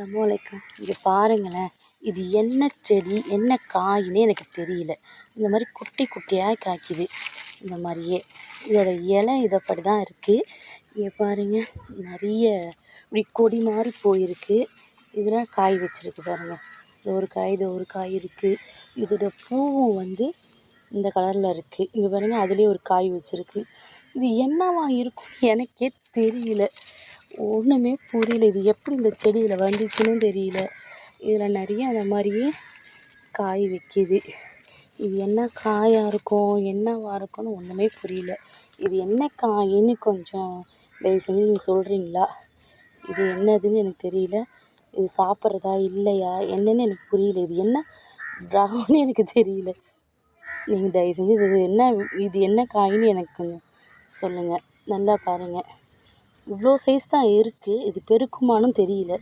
அஸ்ஸலாமு இங்கே பாருங்களேன், இது என்ன செடி என்ன காயின்னே எனக்கு தெரியல. இந்த மாதிரி குட்டி குட்டியாக காய்க்குது. இந்த மாதிரியே இதோட இலை இதைப்படி தான் இருக்குது. இங்கே பாருங்க, நிறைய இப்படி கொடி மாதிரி போயிருக்கு. இதெல்லாம் காய் வச்சிருக்கு பாருங்கள். இது ஒரு காய் இருக்குது. இதோட பூவும் வந்து இந்த கலரில் இருக்குது. இங்கே பாருங்கள், அதுலேயே ஒரு காய் வச்சிருக்கு. இது என்னவா இருக்கும் எனக்கே தெரியல. ஒன்றுமே புரியல. இது எப்படி இந்த செடி இதில் வந்துச்சுன்னு தெரியல. இதில் நிறைய அந்த மாதிரியே காய் வைக்கிது. இது என்ன காயாக இருக்கும் என்னவா இருக்கும்னு ஒன்றுமே புரியல. இது என்ன காயின்னு கொஞ்சம் தயவு செஞ்சு நீங்கள் சொல்கிறீங்களா? இது என்னதுன்னு எனக்கு தெரியல. இது சாப்பிட்றதா இல்லையா என்னன்னு எனக்கு புரியல. இது என்ன ப்ரௌன்னு எனக்கு தெரியல. நீங்கள் தயவு செஞ்சு இது என்ன காயின்னு எனக்கு கொஞ்சம் சொல்லுங்கள். நல்லா பாருங்கள். இவ்வளோ சைஸ் தான் இருக்குது. இது பெருக்குமானும் தெரியல.